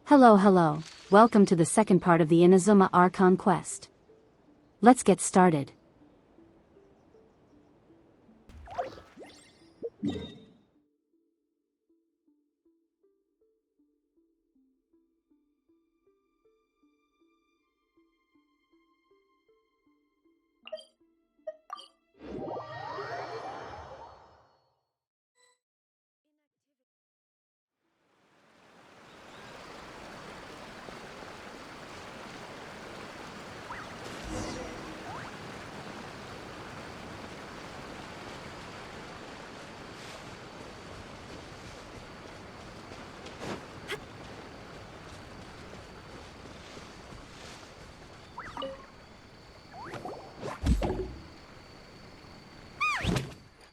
Hello, hello. Welcome to the second part of the Inazuma Archon quest. Let's get started.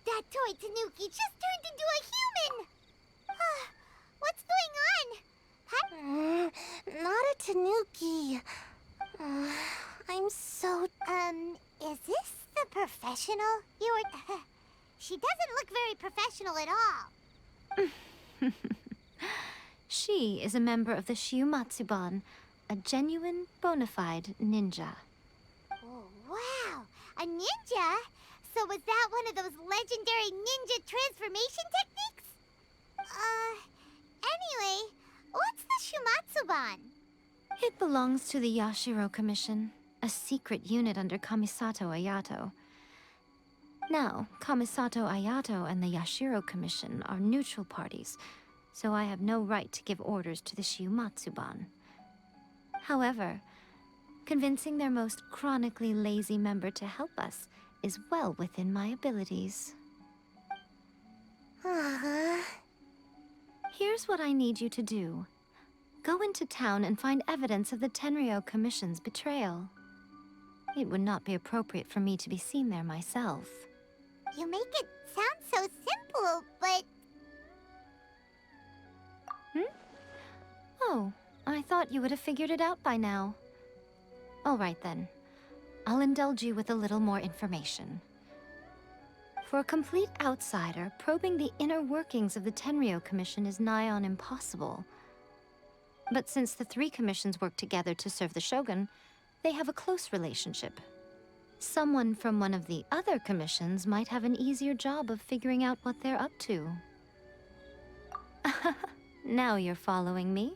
That toy Tanuki just turned into a human! What's going on? Not a Tanuki. I'm so... is this the professional you were... She doesn't look very professional at all. She is a member of the Shiumatsuban, a genuine, bona fide ninja. Oh, wow! A ninja? So was that one of those legendary ninja transformation techniques? Anyway, what's the Shumatsuban? It belongs to the Yashiro Commission, a secret unit under Kamisato Ayato. Now, Kamisato Ayato and the Yashiro Commission are neutral parties, so I have no right to give orders to the Shiumatsuban. However, convincing their most chronically lazy member to help us is well within my abilities. Here's what I need you to do. Go into town and find evidence of the Tenryou Commission's betrayal. It would not be appropriate for me to be seen there myself. You make it sound so simple, but... Oh, I thought you would have figured it out by now. All right then. I'll indulge you with a little more information. For a complete outsider, probing the inner workings of the Tenryou Commission is nigh on impossible. But since the three commissions work together to serve the Shogun, they have a close relationship. Someone from one of the other commissions might have an easier job of figuring out what they're up to. Now you're following me.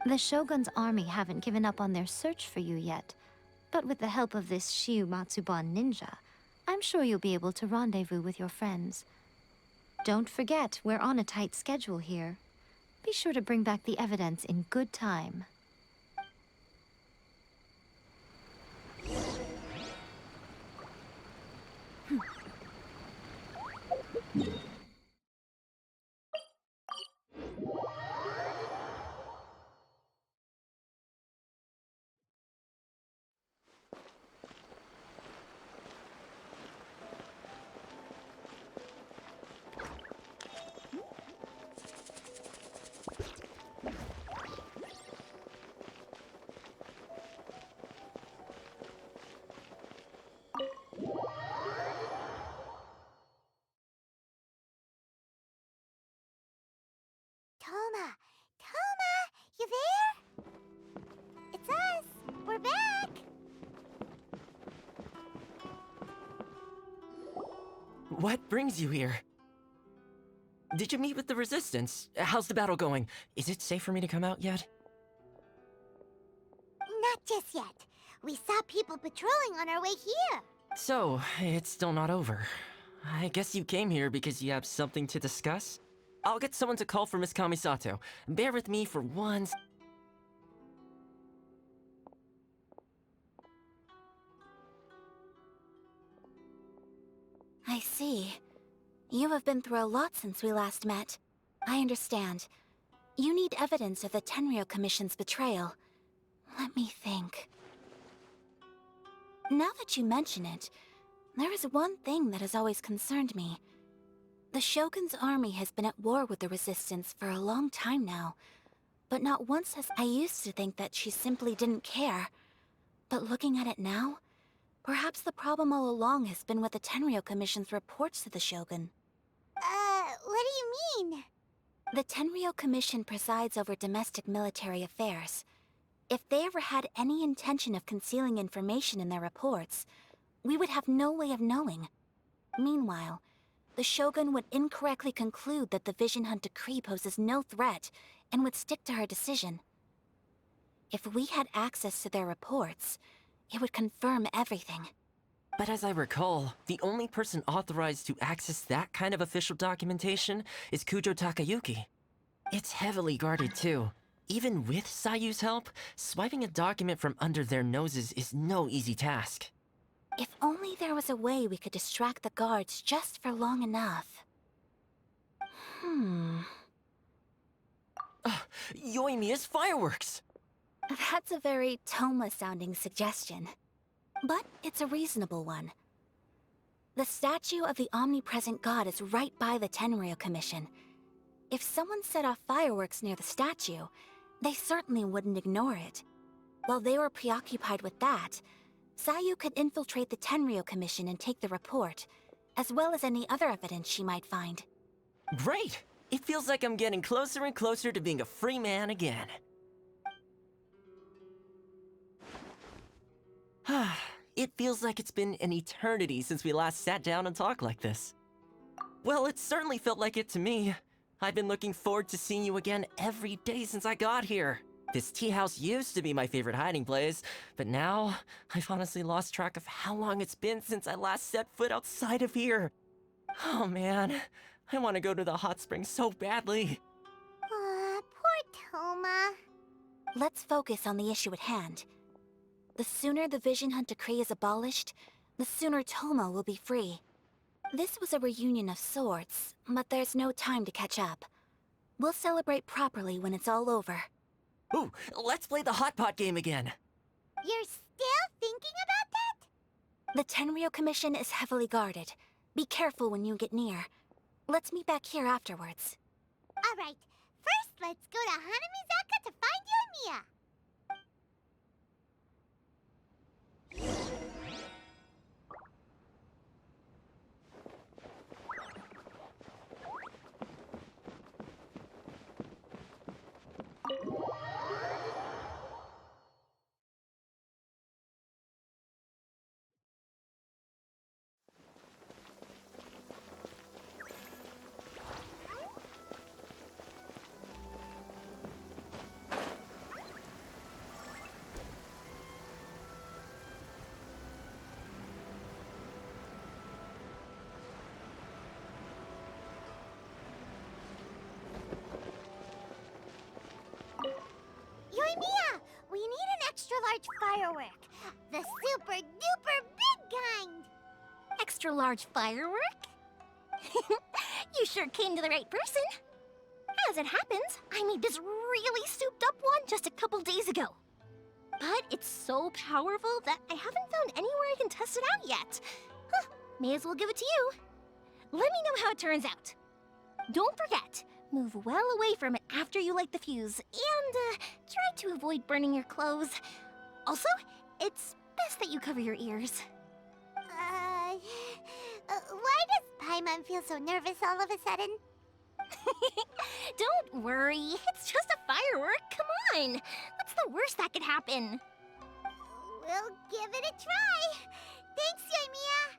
The Shogun's army haven't given up on their search for you yet, but with the help of this Shiumatsuban ninja, I'm sure you'll be able to rendezvous with your friends. Don't forget, we're on a tight schedule here. Be sure to bring back the evidence in good time. Toma! Toma! You there? It's us! We're back! What brings you here? Did you meet with the Resistance? How's the battle going? Is it safe for me to come out yet? Not just yet. We saw people patrolling on our way here. So, it's still not over. I guess you came here because you have something to discuss? I'll get someone to call for Miss Kamisato. Bear with me for once. I see. You have been through a lot since we last met. I understand. You need evidence of the Tenryou Commission's betrayal. Let me think. Now that you mention it, there is one thing that has always concerned me. The Shogun's army has been at war with the Resistance for a long time now, but not once has I used to think that she simply didn't care. But looking at it now, perhaps the problem all along has been with the Tenryou Commission's reports to the Shogun. What do you mean? The Tenryou Commission presides over domestic military affairs. If they ever had any intention of concealing information in their reports, we would have no way of knowing. Meanwhile, the Shogun would incorrectly conclude that the Vision Hunt decree poses no threat and would stick to her decision. If we had access to their reports, it would confirm everything. But as I recall, the only person authorized to access that kind of official documentation is Kujo Takayuki. It's heavily guarded too. Even with Sayu's help, swiping a document from under their noses is no easy task. If only there was a way we could distract the guards just for long enough. Yoimiya's fireworks! That's a very Toma-sounding suggestion. But it's a reasonable one. The statue of the omnipresent god is right by the Tenryou Commission. If someone set off fireworks near the statue, they certainly wouldn't ignore it. While they were preoccupied with that, Sayu could infiltrate the Tenryou Commission and take the report, as well as any other evidence she might find. Great! It feels like I'm getting closer and closer to being a free man again. It feels like it's been an eternity since we last sat down and talked like this. Well, it certainly felt like it to me. I've been looking forward to seeing you again every day since I got here. This tea house used to be my favorite hiding place, but now I've honestly lost track of how long it's been since I last set foot outside of here. Oh man, I want to go to the hot springs so badly. Poor Toma. Let's focus on the issue at hand. The sooner the Vision Hunt decree is abolished, the sooner Toma will be free. This was a reunion of sorts, but there's no time to catch up. We'll celebrate properly when it's all over. Ooh, let's play the hot pot game again. You're still thinking about that? The Tenryou Commission is heavily guarded. Be careful when you get near. Let's meet back here afterwards. Alright, first let's go to Hanamizaka to find Yoimiya. Yoimiya, we need an extra large firework. The super duper big kind. Extra large firework? You sure came to the right person. As it happens, I made this really souped up one just a couple days ago. But it's so powerful that I haven't found anywhere I can test it out yet. Huh, may as well give it to you. Let me know how it turns out. Don't forget, move well away from it after you light the fuse, and try to avoid burning your clothes. Also, it's best that you cover your ears. Why does Paimon feel so nervous all of a sudden? Don't worry, it's just a firework, come on! What's the worst that could happen? We'll give it a try. Thanks, Yoimiya.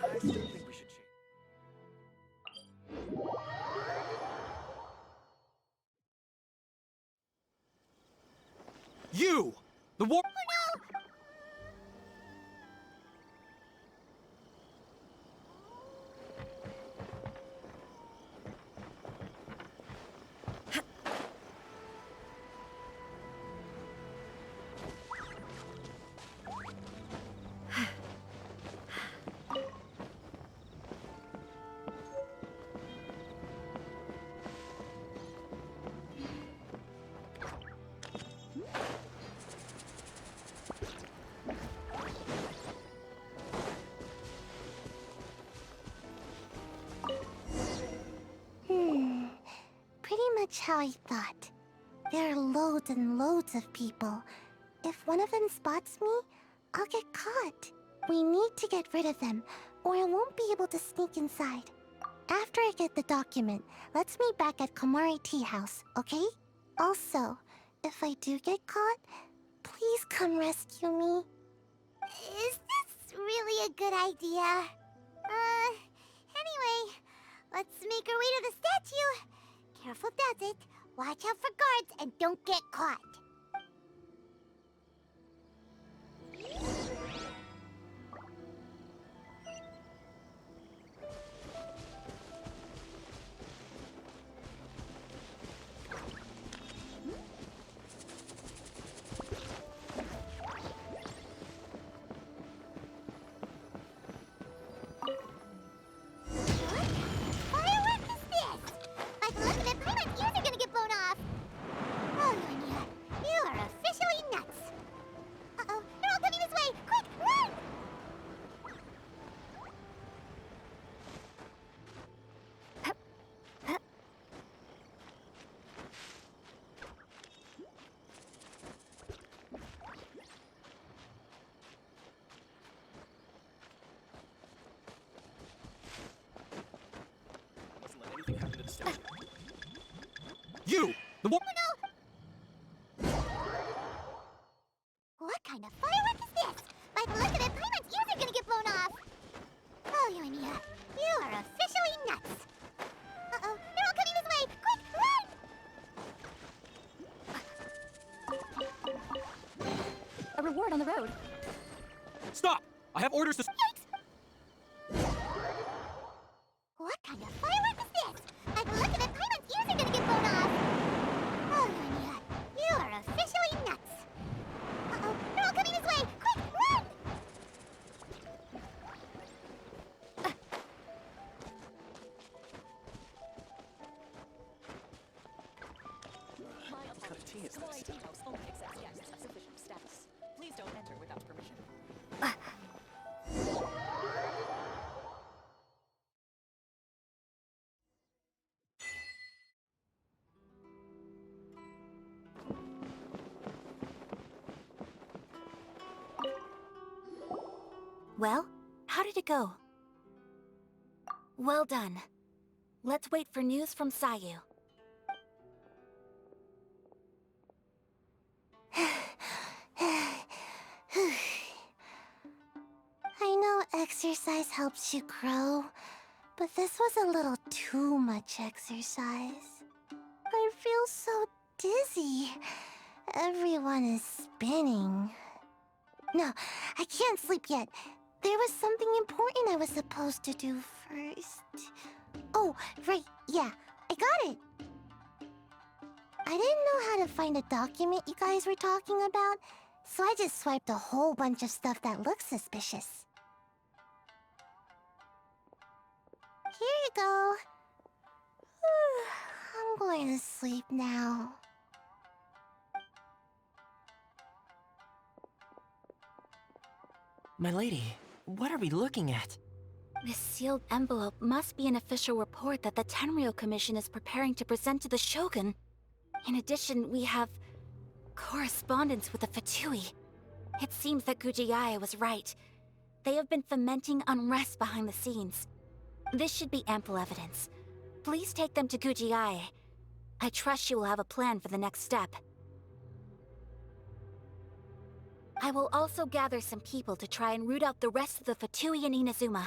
I still think we should change. You! The war- Oh no! much how I thought. There are loads and loads of people. If one of them spots me, I'll get caught. We need to get rid of them, or I won't be able to sneak inside. After I get the document, let's meet back at Komari Tea House, okay? Also, if I do get caught, please come rescue me. Is this really a good idea? Anyway, let's make our way to the statue. Careful does it. Watch out for guards and don't get caught. Firework is this? By the look of it, Paimon's ears are gonna get blown off. Oh, Yonya, you are officially nuts. Uh-oh, they're all coming this way. Quick, run! Mustn't let anything happen to the statue. You! The war- What kind of firework is this? By the look of it, Paimon's ears are gonna get blown off. Oh, Yonya, you are officially nuts. Uh-oh, they're all coming this way. Quick, run! A reward on the road. Stop! I have orders to. What kind of firework is this? By the look of it, Paimon's ears are gonna get blown off. Oh, Yonya, you are officially nuts. Uh-oh, they're all coming this way. Quick, run! What kind of tea is this? Well, how did it go? Well done. Let's wait for news from Sayu. I know exercise helps you grow, but this was a little too much exercise. I feel so dizzy. Everyone is spinning. No, I can't sleep yet. There was something important I was supposed to do first. Oh, right, yeah, I got it. I didn't know how to find a document you guys were talking about, so I just swiped a whole bunch of stuff that looks suspicious. Here you go. I'm going to sleep now. My lady, what are we looking at? This sealed envelope must be an official report that the Tenryou Commission is preparing to present to the Shogun. In addition, we have correspondence with the Fatui. It seems that Gujiae was right. They have been fomenting unrest behind the scenes. This should be ample evidence. Please take them to Gujiae. I trust she will have a plan for the next step. I will also gather some people to try and root out the rest of the Fatui in Inazuma.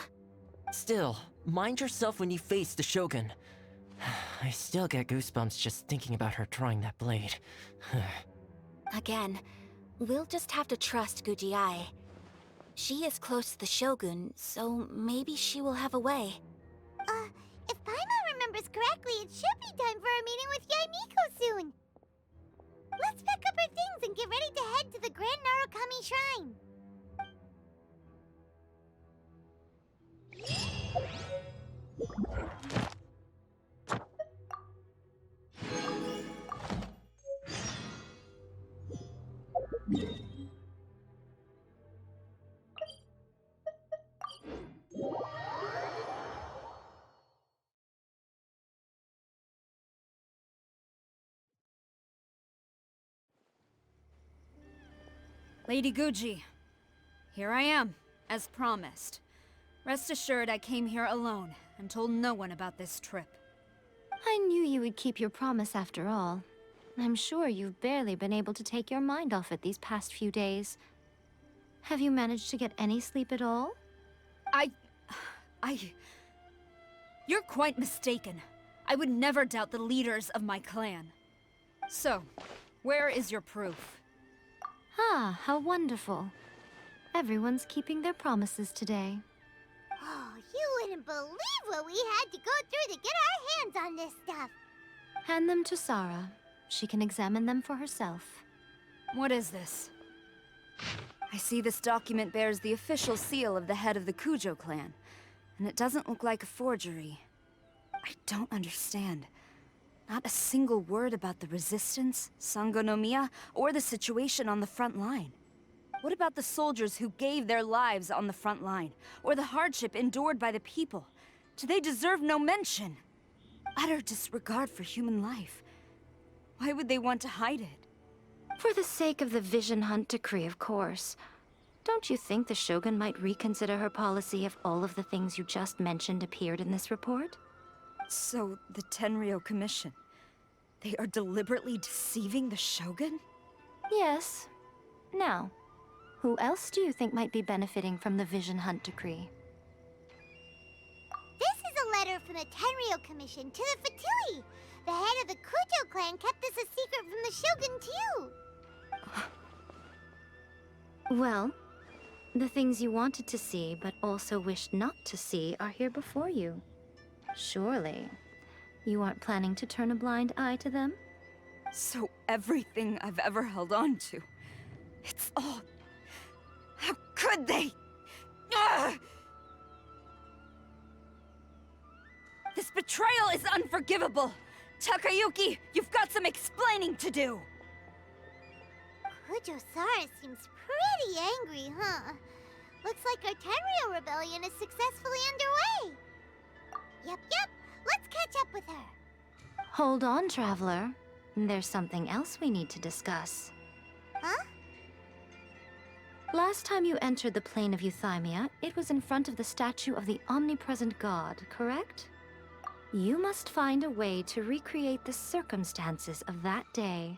Still, mind yourself when you face the Shogun. I still get goosebumps just thinking about her drawing that blade. Again, we'll just have to trust Gujiae. She is close to the Shogun, so maybe she will have a way. If Paimon remembers correctly, it should be time for a meeting with Yaimiko soon. Let's pack up our things and get ready to head to the Grand Narukami Shrine. Lady Guji, here I am, as promised. Rest assured I came here alone and told no one about this trip. I knew you would keep your promise after all. I'm sure you've barely been able to take your mind off it these past few days. Have you managed to get any sleep at all? You're quite mistaken. I would never doubt the leaders of my clan. So, where is your proof? Ah, how wonderful. Everyone's keeping their promises today. Oh, you wouldn't believe what we had to go through to get our hands on this stuff. Hand them to Sarah. She can examine them for herself. What is this? I see this document bears the official seal of the head of the Kujo clan, and it doesn't look like a forgery. I don't understand. Not a single word about the resistance, Sangonomiya, or the situation on the front line. What about the soldiers who gave their lives on the front line, or the hardship endured by the people? Do they deserve no mention? Utter disregard for human life. Why would they want to hide it? For the sake of the Vision Hunt decree, of course. Don't you think the Shogun might reconsider her policy if all of the things you just mentioned appeared in this report? So, the Tenryo Commission, they are deliberately deceiving the Shogun? Yes. Now, who else do you think might be benefiting from the Vision Hunt decree? This is a letter from the Tenryo Commission to the Fatui. The head of the Kujo clan kept this a secret from the Shogun, too. Well, the things you wanted to see but also wished not to see are here before you. Surely, you aren't planning to turn a blind eye to them? So everything I've ever held on to, it's all... How could they? Ugh! This betrayal is unforgivable! Takayuki, you've got some explaining to do! Kujo-Sara seems pretty angry, huh? Looks like our Tenryo rebellion is successfully underway. Yep, let's catch up with her. Hold on, Traveler. There's something else we need to discuss. Huh? Last time you entered the plane of Euthymia, it was in front of the statue of the Omnipresent God, correct? You must find a way to recreate the circumstances of that day.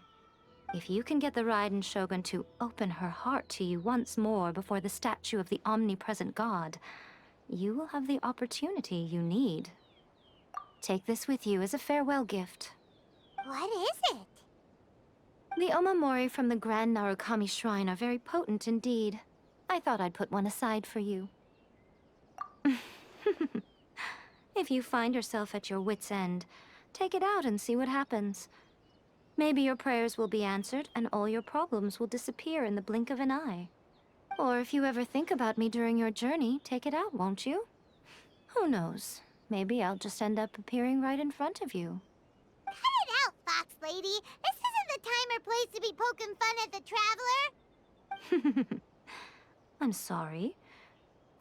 If you can get the Raiden Shogun to open her heart to you once more before the statue of the Omnipresent God, you will have the opportunity you need. Take this with you as a farewell gift. What is it? The omamori from the Grand Narukami Shrine are very potent indeed. I thought I'd put one aside for you. If you find yourself at your wit's end, take it out and see what happens. Maybe your prayers will be answered and all your problems will disappear in the blink of an eye. Or if you ever think about me during your journey, take it out, won't you? Who knows? Maybe I'll just end up appearing right in front of you. Cut it out, Fox Lady. This isn't the time or place to be poking fun at the Traveler. I'm sorry.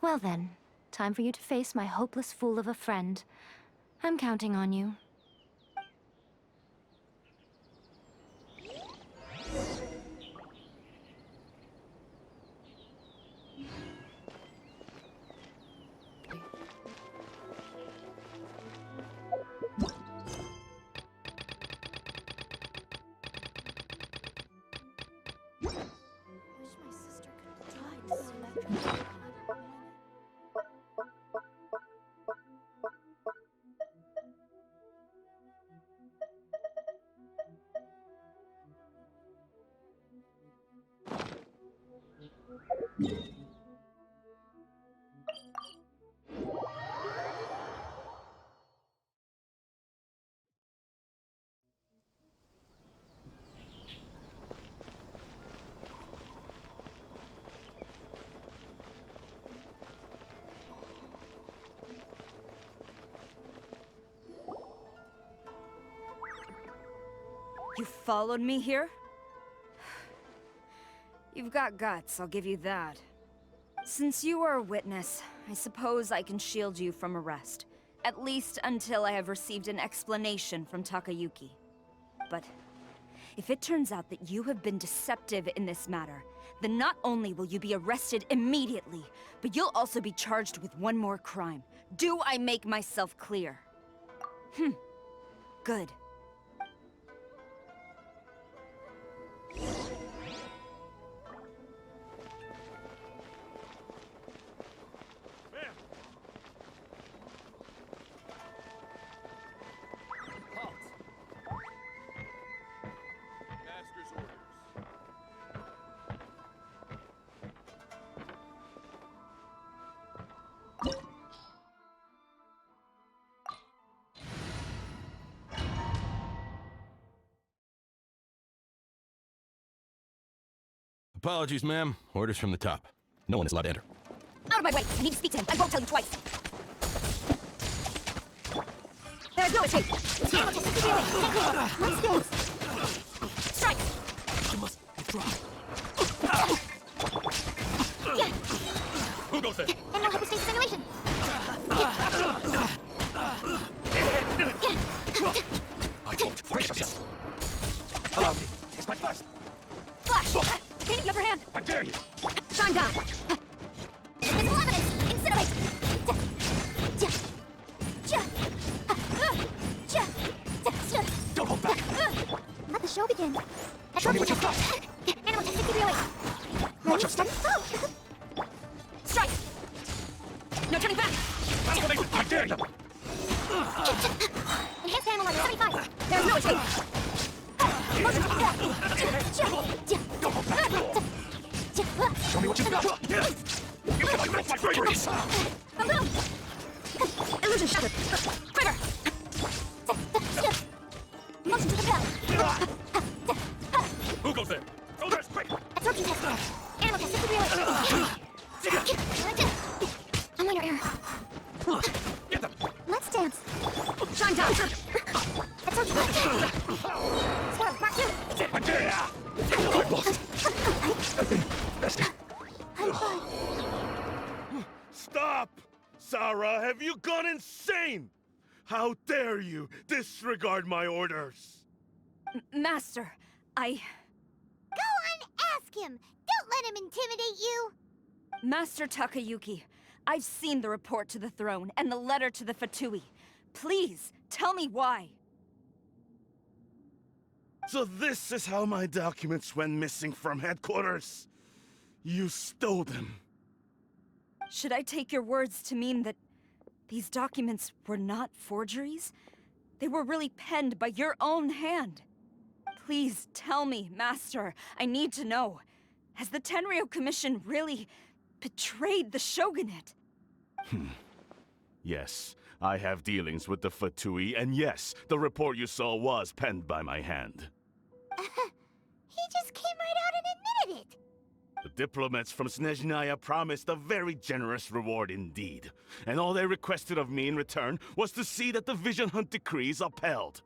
Well then, time for you to face my hopeless fool of a friend. I'm counting on you. You followed me here? You've got guts, I'll give you that. Since you are a witness, I suppose I can shield you from arrest. At least until I have received an explanation from Takayuki. But If it turns out that you have been deceptive in this matter, then not only will you be arrested immediately, but you'll also be charged with one more crime. Do I make myself clear? Good. Halt! Master's orders. Apologies, ma'am. Orders from the top. No one is allowed to enter. Out of my way! I need to speak to him. I won't tell you twice. There's no escape. Strike! I must withdraw. Who goes there? Animal hypostasis simulation. I won't. Brace yourself. Allow me. It's my first. Flash! Take the upper hand! I dare you. Shine down! Invisible evidence. Incinerate. Don't hold back. Let the show begin. Show me what you've got. Animal technically relate. Watch your step. Strike! No turning back! I dare you. Enhanced animal level 75. There's no escape! Don't hold back. Show me what you've got. You cannot match my braveries. A boom! Illusion shattered! Quiver! Motion to the bell. Who goes there? Shoulders, quick. Absorption test. Animal technically relate. A minor error. Get them. Let's dance. Shine down! Absorption test. Squirrel, mark 2. I dare you. I'm lost. I've been bested. I'm fine. Stop! Sarah, have you gone insane? How dare you disregard my orders? Master, Go on, ask him. Don't let him intimidate you. Master Takayuki, I've seen the report to the throne and the letter to the Fatui. Please, tell me why. So this is how my documents went missing from headquarters. You stole them. Should I take your words to mean that these documents were not forgeries? They were really penned by your own hand. Please tell me, Master. I need to know. Has the Tenryou Commission really betrayed the Shogunate? Yes, I have dealings with the Fatui, and yes, the report you saw was penned by my hand. He just came right out and admitted it. The diplomats from Snezhnaya promised a very generous reward indeed, and all they requested of me in return was to see that the Vision Hunt decrees upheld.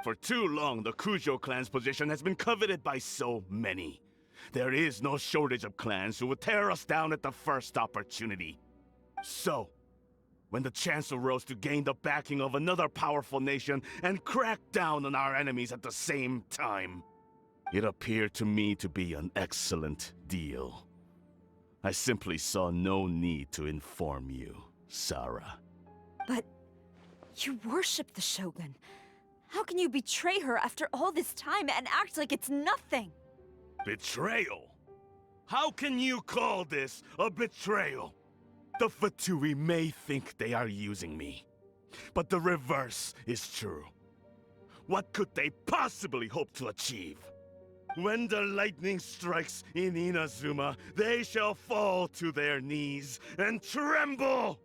For too long, the Kujo clan's position has been coveted by so many. There is no shortage of clans who would tear us down at the first opportunity. So, when the chance arose to gain the backing of another powerful nation and crack down on our enemies at the same time, it appeared to me to be an excellent deal. I simply saw no need to inform you, Sarah. But you worship the Shogun. How can you betray her after all this time and act like it's nothing? Betrayal? How can you call this a betrayal? The Fatui may think they are using me, but the reverse is true. What could they possibly hope to achieve? When the lightning strikes in Inazuma, they shall fall to their knees and tremble,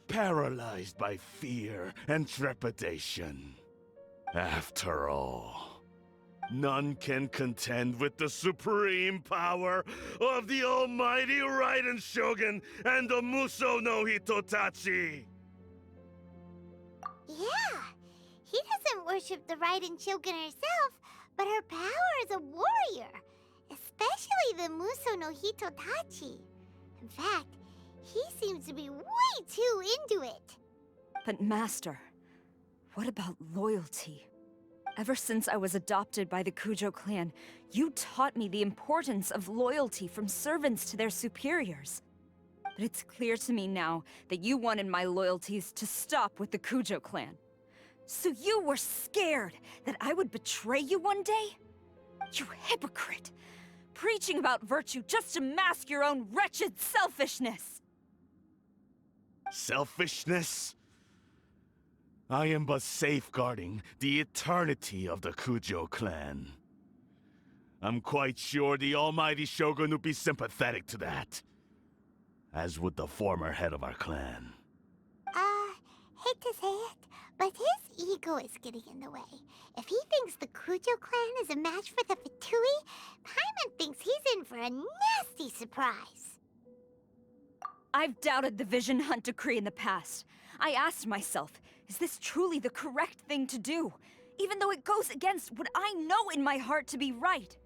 paralyzed by fear and trepidation. After all, none can contend with the supreme power of the almighty Raiden Shogun and the Muso no Hitotachi! Yeah, he doesn't worship the Raiden Shogun herself, but her power as a warrior, especially the Muso no Hitotachi. In fact, he seems to be way too into it. But Master, what about loyalty? Ever since I was adopted by the Kujo clan, you taught me the importance of loyalty from servants to their superiors. But it's clear to me now that you wanted my loyalties to stop with the Kujo clan. So you were scared that I would betray you one day? You hypocrite! Preaching about virtue just to mask your own wretched selfishness! Selfishness? I am but safeguarding the eternity of the Kujo clan. I'm quite sure the almighty Shogun would be sympathetic to that. As would the former head of our clan. Hate to say it, but his ego is getting in the way. If he thinks the Kujo clan is a match for the Fatui, Paimon thinks he's in for a nasty surprise. I've doubted the Vision Hunt decree in the past. I asked myself, is this truly the correct thing to do? Even though it goes against what I know in my heart to be right.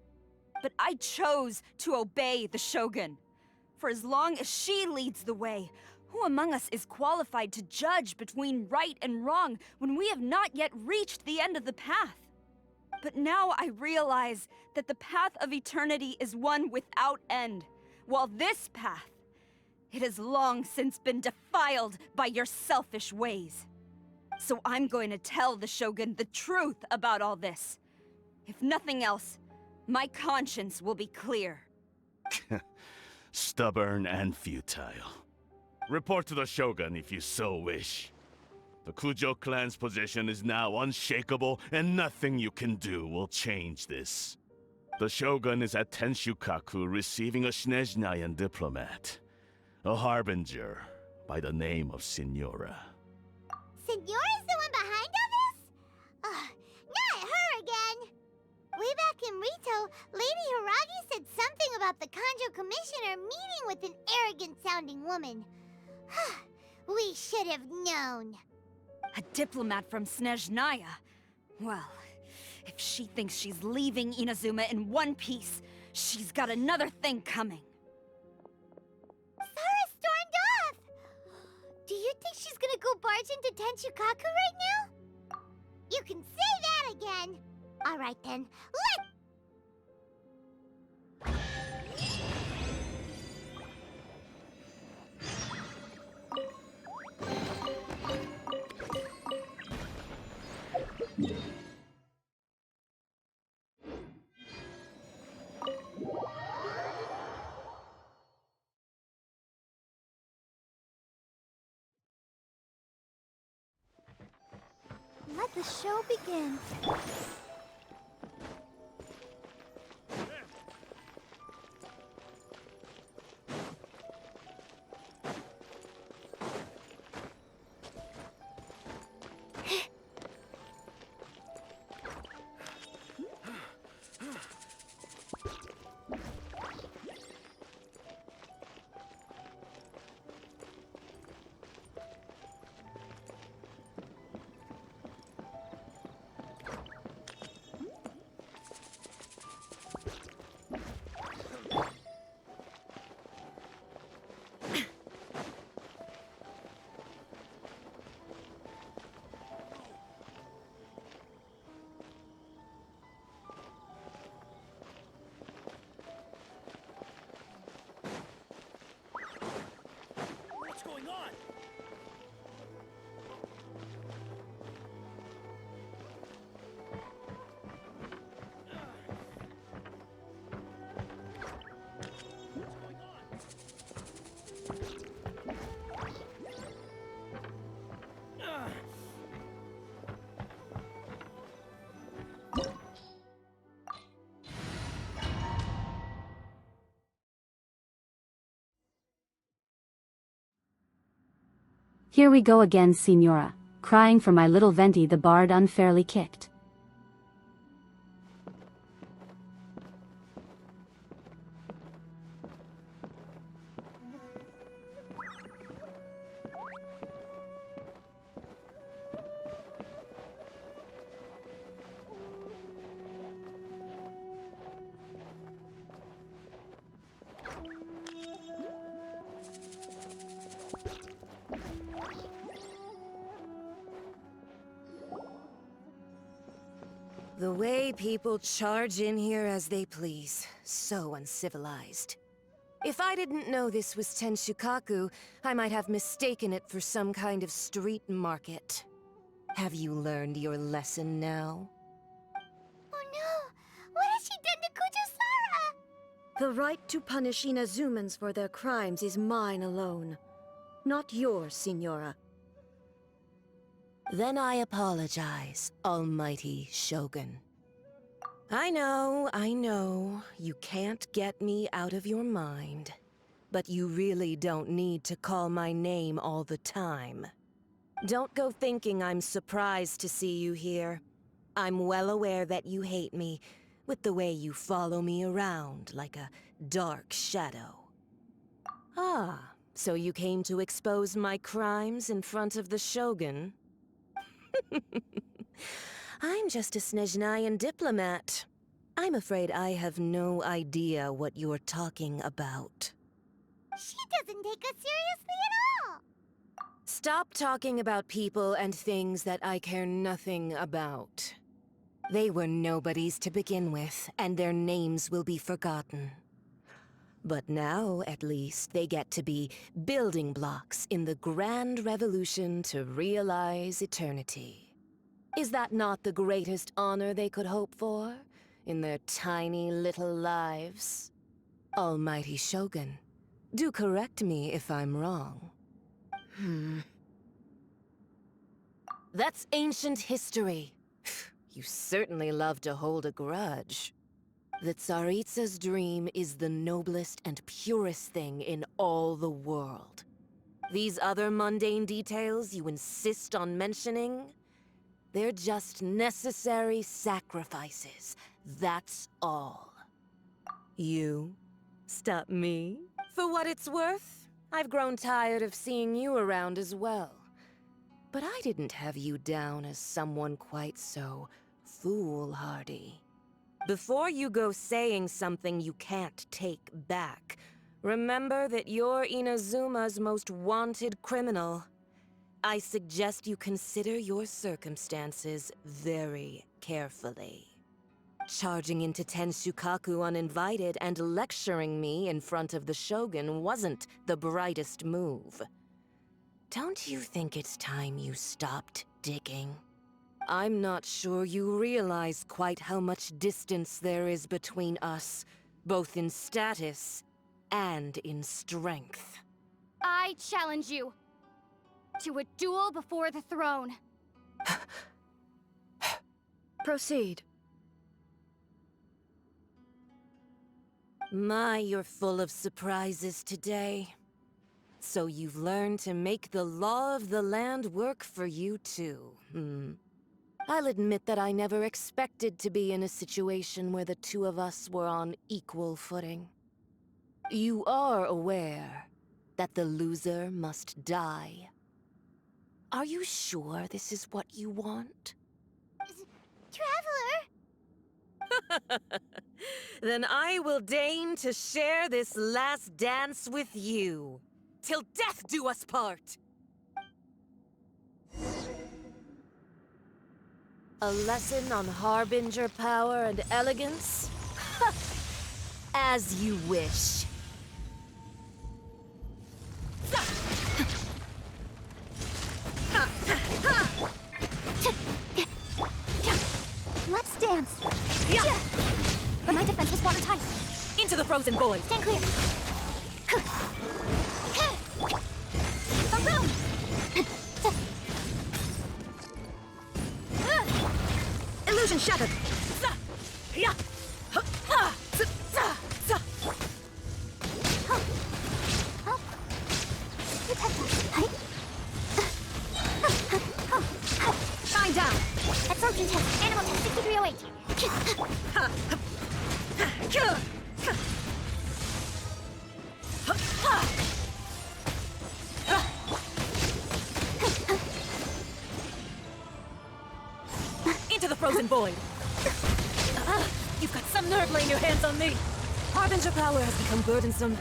But I chose to obey the Shogun. For as long as she leads the way, who among us is qualified to judge between right and wrong when we have not yet reached the end of the path? But now I realize that the path of eternity is one without end, while this path, it has long since been defiled by your selfish ways. So I'm going to tell the Shogun the truth about all this. If nothing else, my conscience will be clear. Stubborn and futile. Report to the Shogun if you so wish. The Kujo clan's position is now unshakable, and nothing you can do will change this. The Shogun is at Tenshukaku receiving a Snezhnayan diplomat. A harbinger by the name of Signora. Signora's the one behind all this? Not her again! Way back in Rito, Lady Hiragi said something about the Kanjo Commissioner meeting with an arrogant-sounding woman. We should have known. A diplomat from Snezhnaya? Well, if she thinks she's leaving Inazuma in one piece, she's got another thing coming. Sara stormed off! Do you think she's gonna go barge into Tenshukaku right now? You can say that again! Alright then, let the show begin. Here we go again, Signora, crying for my little Venti the bard unfairly kicked. The way people charge in here as they please. So uncivilized. If I didn't know this was Tenshukaku, I might have mistaken it for some kind of street market. Have you learned your lesson now? Oh no! What has she done to Kujusara? The right to punish Inazumans for their crimes is mine alone. Not yours, Signora. Then I apologize, Almighty Shogun. I know, you can't get me out of your mind. But you really don't need to call my name all the time. Don't go thinking I'm surprised to see you here. I'm well aware that you hate me, with the way you follow me around like a dark shadow. Ah, so you came to expose my crimes in front of the Shogun? I'm just a Snezhnayan diplomat. I'm afraid I have no idea what you're talking about. She doesn't take us seriously at all! Stop talking about people and things that I care nothing about. They were nobodies to begin with, and their names will be forgotten. But now, at least, they get to be building blocks in the grand revolution to realize eternity. Is that not the greatest honor they could hope for in their tiny little lives? Almighty Shogun, do correct me if I'm wrong. That's ancient history. You certainly love to hold a grudge. The Tsaritsa's dream is the noblest and purest thing in all the world. These other mundane details you insist on mentioning, they're just necessary sacrifices. That's all. You stop me? For what it's worth, I've grown tired of seeing you around as well. But I didn't have you down as someone quite so foolhardy. Before you go saying something you can't take back, remember that you're Inazuma's most wanted criminal. I suggest you consider your circumstances very carefully. Charging into Tenshukaku uninvited and lecturing me in front of the Shogun wasn't the brightest move. Don't you think it's time you stopped digging? I'm not sure you realize quite how much distance there is between us, both in status and in strength. I challenge you to a duel before the throne. Proceed. My, you're full of surprises today. So you've learned to make the law of the land work for you too, I'll admit that I never expected to be in a situation where the two of us were on equal footing. You are aware that the loser must die. Are you sure this is what you want? Traveler! Then I will deign to share this last dance with you. Till death do us part! A lesson on Harbinger power and elegance? As you wish. Let's dance. But my defense was watertight. Into the frozen void. Stand clear. Around. Illusion shattered! Shine down! Absorption test. Animal test 6308. Into the frozen void. You've got some nerve laying your hands on me. Harbinger power has become burdensome.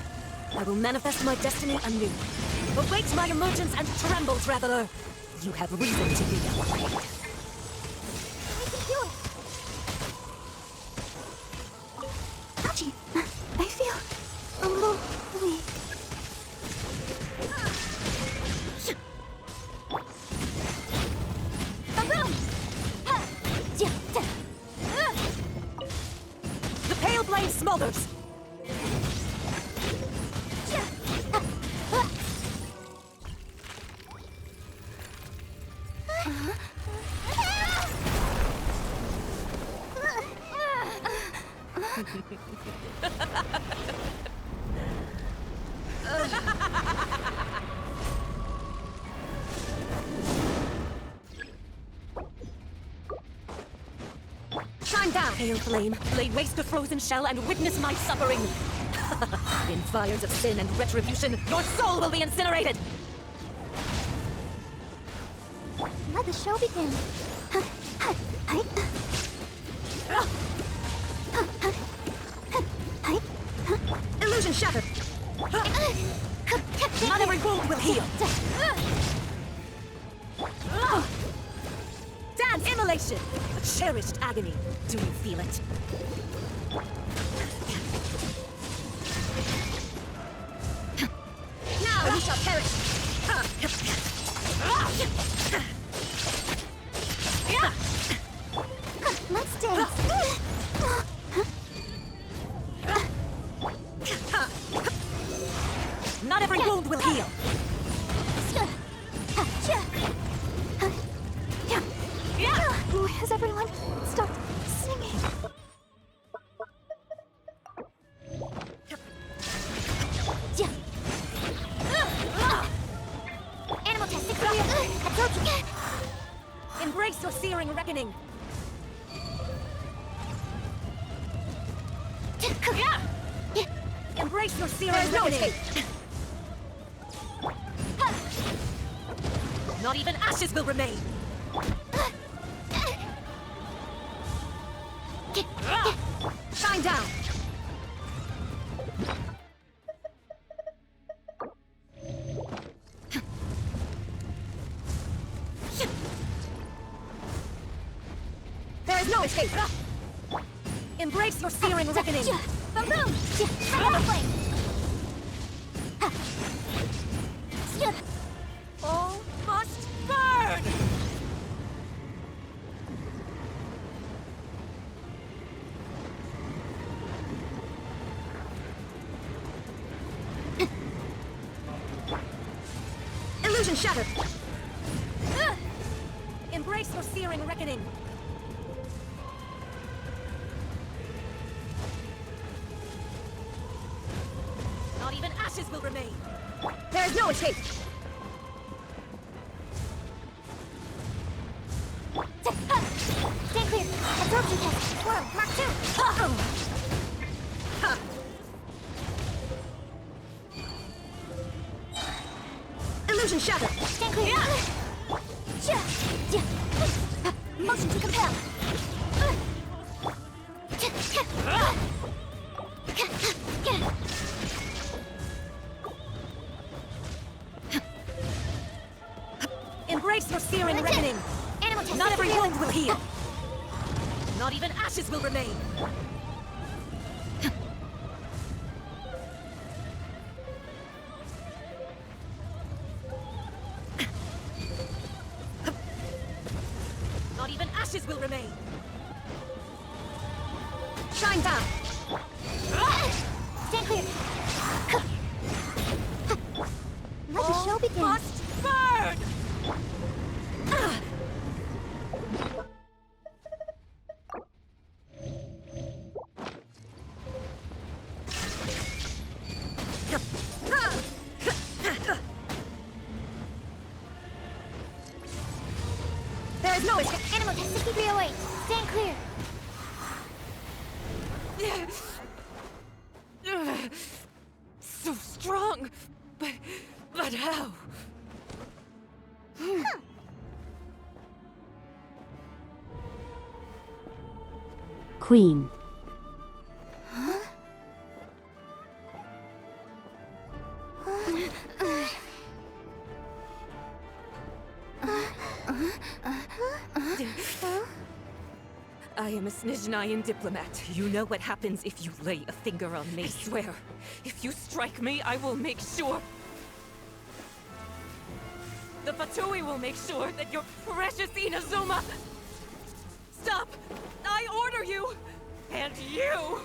I will manifest my destiny anew. Await my emergence and tremble, traveler. You have reason to be afraid. We can do it! Gee, I feel a little weak. The pale blade smolders! Shine down! Pale flame, lay waste the frozen shell and witness my suffering! In fires of sin and retribution, your soul will be incinerated! Let the show begin. Illusion shattered! Not every wound will heal! Dance immolation! A cherished agony. Do you feel it? Now you shall perish! Let's dance. Not every wound will heal! Has everyone stopped singing? Animal testing for you. Absorption. Embrace your searing reckoning! Embrace your searing reckoning! Not even ashes will remain! Shine down! There is no escape! Embrace your searing reckoning! Boom! Another flame. All must burn! Illusion shattered! Embrace your searing reckoning! Not even ashes will remain! There is no escape! Stand clear. Absorption test. Swirl. Mark 2. Illusion shattered! Stand clear. Motion to compel. Embrace your searing reckoning! Animal test. Not every wound will heal! Not even ashes will remain! Not even ashes will remain! Shine down! Stand clear. Let the show begin. Must burn! There is no escape! Animal test 6308. Stand clear. So strong! But how? Queen. I am a Snizhnayan diplomat. You know what happens if you lay a finger on me. I swear, if you strike me, I will make sure... The Fatui will make sure that your precious Inazuma... Stop! I order you! And you!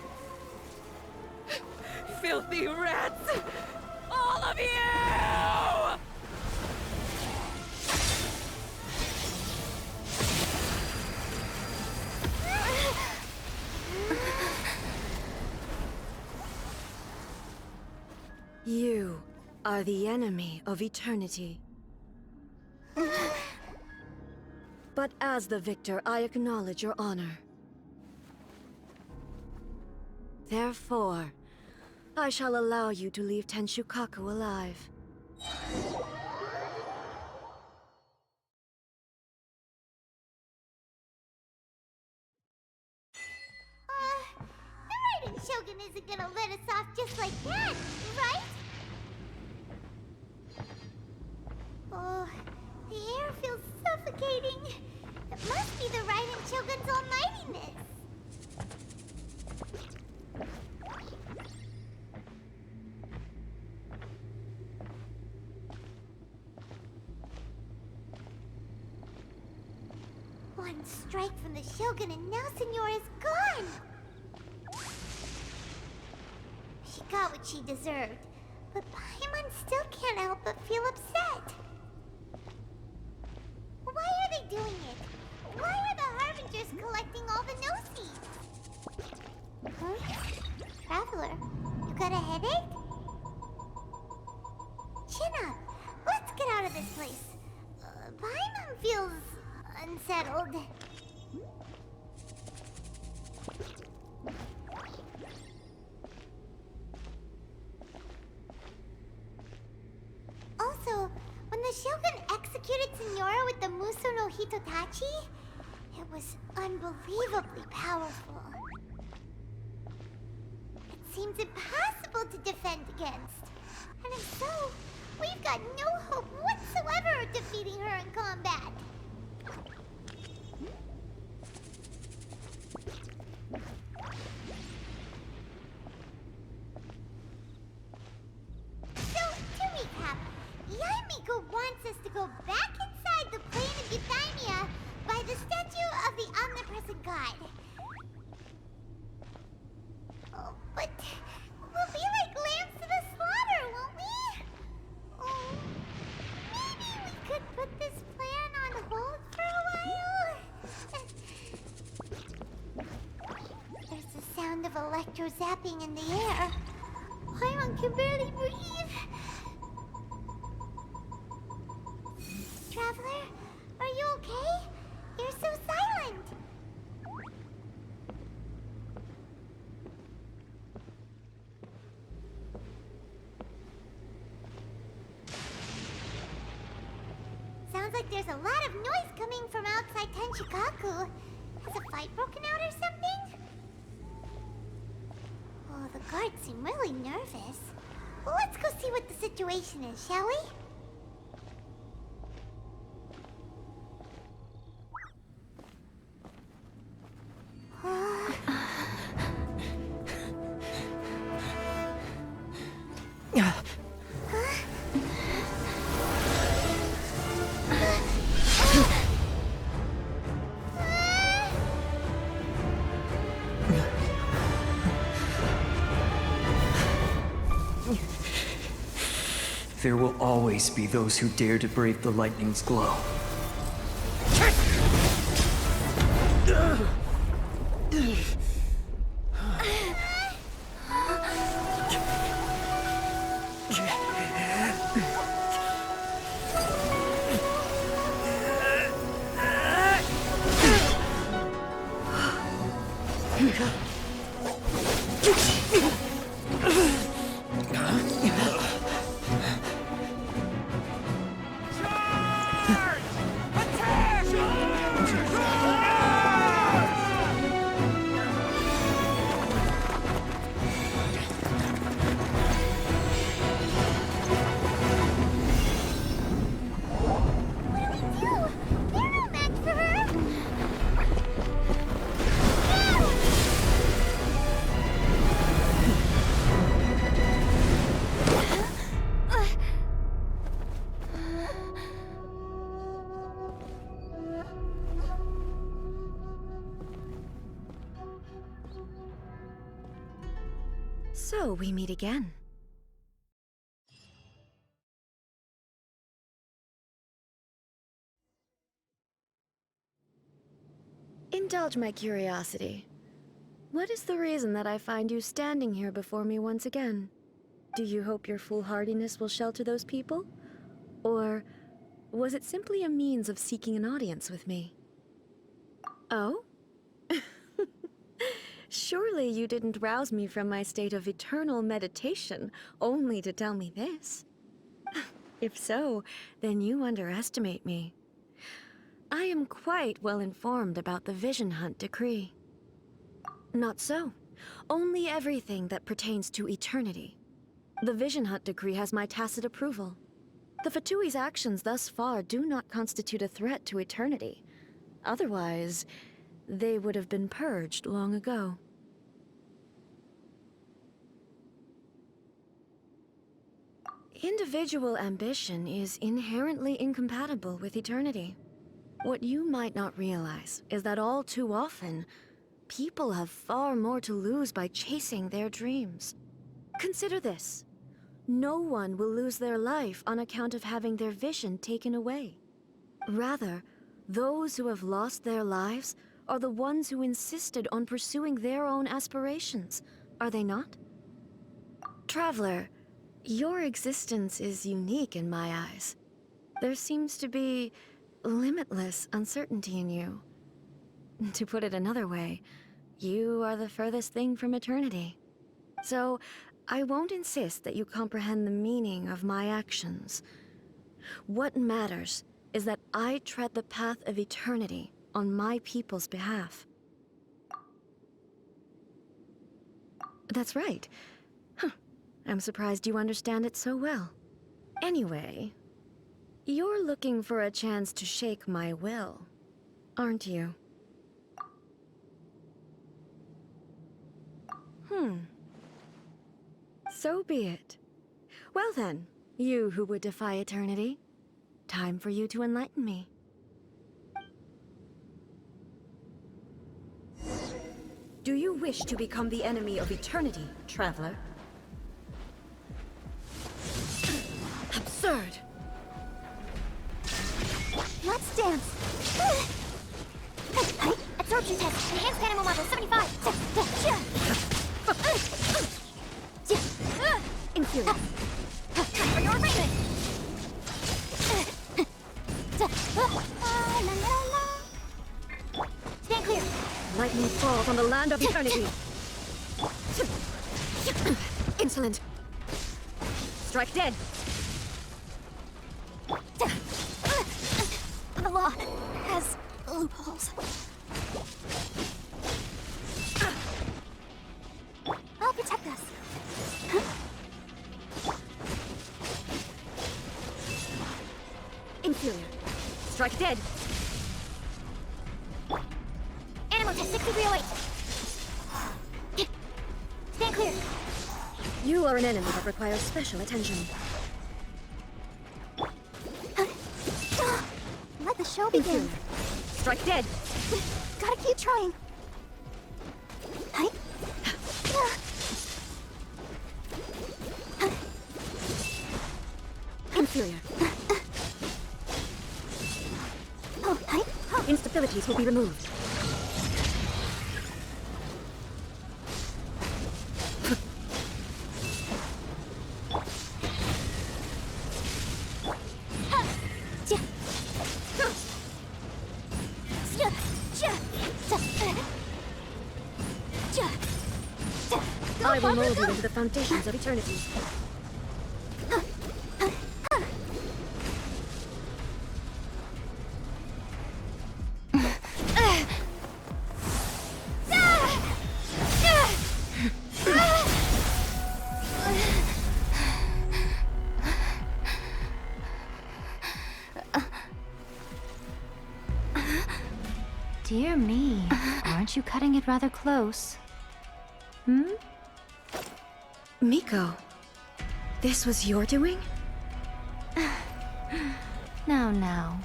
Filthy rats! All of you! You are the enemy of eternity. But as the victor, I acknowledge your honor. Therefore, I shall allow you to leave Tenshukaku alive. The Raiden Shogun isn't gonna let us off just like that, right? Oh, the air feels suffocating. It must be the Raiden Shogun's almightiness. One strike from the Shogun and now Senora is gone! She got what she deserved, but Paimon still can't help but feel upset. Why are they doing it? Why are the Harbingers collecting all the no-seeds? Huh? Traveler, you got a headache? Chin up. Let's get out of this place. Paimon feels... unsettled. Also, when the Shogun executed Senora with the Muso no Hitotachi, it was unbelievably powerful. It seems impossible to defend against. And if so, we've got no hope whatsoever of defeating her in combat. So, to recap, Yaemiko wants us to go back inside the plane of Euthymia by the statue of the Omnipresent God. Oh, but we'll be like lambs to the slaughter, won't we? Oh, maybe we could put this plan on hold for a while? There's the sound of electro-zapping in the air. Paimon can barely breathe. Traveler, are you okay? You're so silent. Sounds like there's a lot of noise coming from outside Tenshukaku. Has a fight broken out or something? Oh, the guards seem really nervous. Well, let's go see what the situation is, shall we? There will always be those who dare to brave the lightning's glow. So we meet again. Indulge my curiosity. What is the reason that I find you standing here before me once again? Do you hope your foolhardiness will shelter those people? Or was it simply a means of seeking an audience with me? Oh? Surely you didn't rouse me from my state of eternal meditation only to tell me this. If so, then you underestimate me. I am quite well informed about the Vision Hunt decree. Not so. Only everything that pertains to eternity. The Vision Hunt decree has my tacit approval. The Fatui's actions thus far do not constitute a threat to eternity. Otherwise, they would have been purged long ago. Individual ambition is inherently incompatible with eternity. What you might not realize is that all too often, people have far more to lose by chasing their dreams. Consider this. No one will lose their life on account of having their vision taken away. Rather, those who have lost their lives are the ones who insisted on pursuing their own aspirations, are they not? Traveler, your existence is unique in my eyes. There seems to be limitless uncertainty in you. To put it another way, you are the furthest thing from eternity. So, I won't insist that you comprehend the meaning of my actions. What matters is that I tread the path of eternity on my people's behalf. That's right. Huh. I'm surprised you understand it so well. Anyway, you're looking for a chance to shake my will, aren't you? So be it. Well then, you who would defy eternity, time for you to enlighten me. Do you wish to become the enemy of eternity, traveler? Absurd! Let's dance! Absorption test! Enhanced animal model 75! Inferior. Time for your arraignment! Stand clear! Lightning falls on the land of eternity! Insolent! Strike dead! The law has loopholes. I'll protect us. Inferior. Strike dead! Animal test 6308. Stand clear. You are an enemy that requires special attention. Let the show begin. Inferior. Strike dead! Gotta keep trying. Inferior. Instabilities will be removed. I will mold you into the foundations of eternity. Dear me, aren't you cutting it rather close? Miko, this was your doing? Now.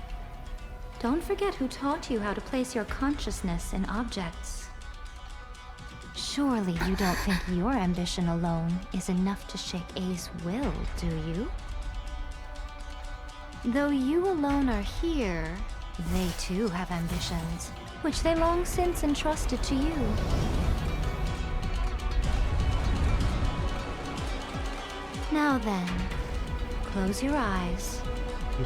Don't forget who taught you how to place your consciousness in objects. Surely you don't think your ambition alone is enough to shake A's will, do you? Though you alone are here, they too have ambitions, which they long since entrusted to you. Now then, close your eyes. We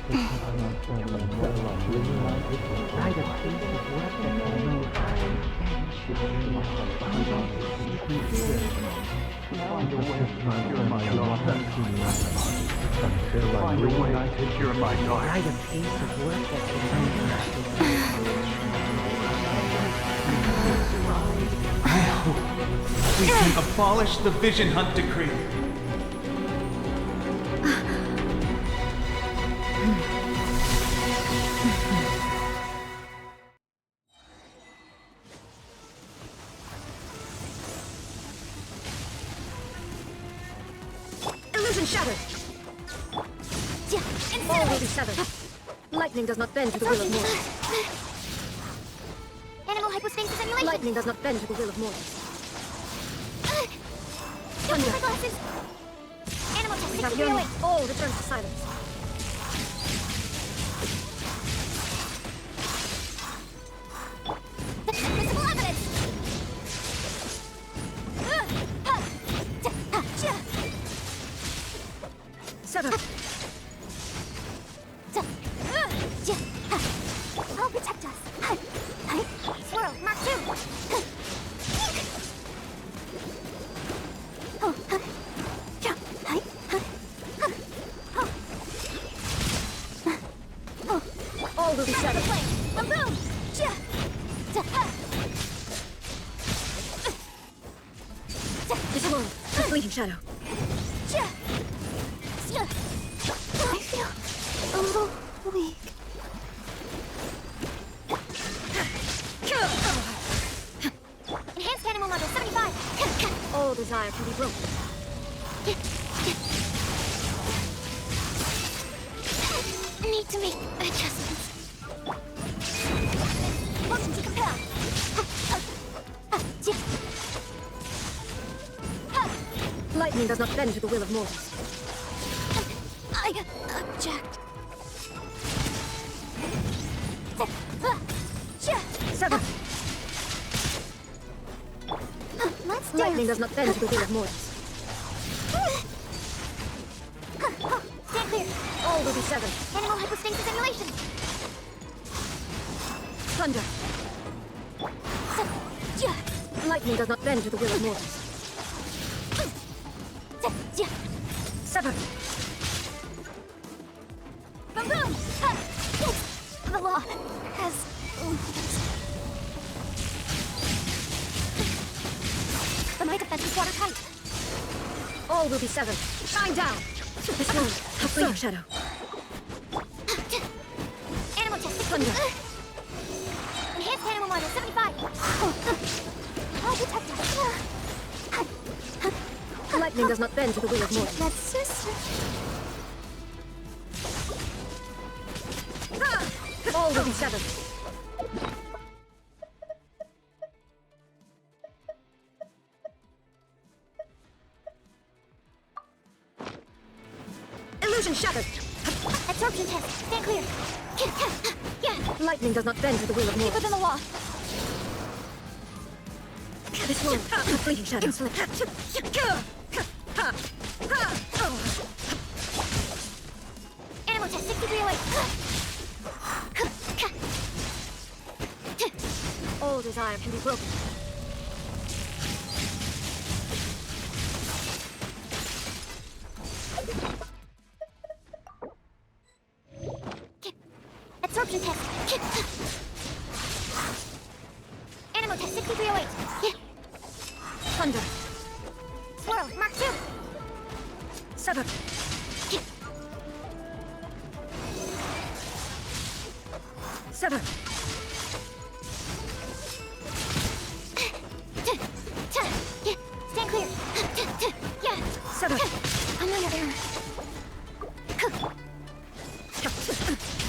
can abolish the Vision Hunt Decree. Illusion shattered! All will be severed. Lightning does not bend to the will of mortals. Animal hypostasis simulation. Lightning does not bend to the will of mortals. Don't use my glasses. Animal test We have 6308. yearned. All return to silence. Visible evidence. Sever. I'll protect us. Swirl, Mark 2. All will be severed. Boom! This one, the fleeting shadow. I feel a little weak. Enhanced animal model 75. All desire can be broken. Need to make adjustments. Motion to compel. Lightning does not bend to the will of mortals. I object. Sever. Let's Lightning does not bend to the will of mortals. Stand clear. All will be severed. Animal hypostasis simulation. Thunder. Lightning does not bend to the will of mortals. Sever. Boom! The law has the might defense is watertight. All will be severed. Shine down. This one, a fleeting shadow. Animal test. Thunder. Enhanced animal model 75. I'll protect us. Lightning does not bend to the will of mortals. That's sister. All will be severed. Illusion shattered. Absorption test. Stand clear. Lightning does not bend to the will of Keep mortals. within the law. This one, a fleeting shadow. Animal test 6308. All desire can be broken. Absorption test. Animal test 6308. Thunder. Swirl, Mark 2. Sever. Sever. Stand clear. Sever. I know you're there.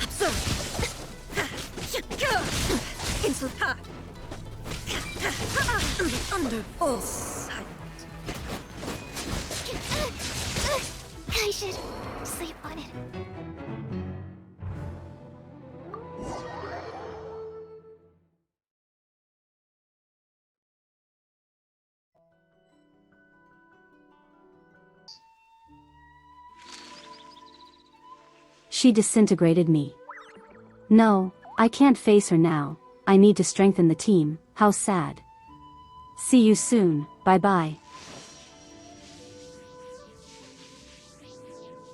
Absorb. Insult. Under false. should sleep on it. She disintegrated me. No, I can't face her now. I need to strengthen the team. How sad. See you soon. Bye-bye.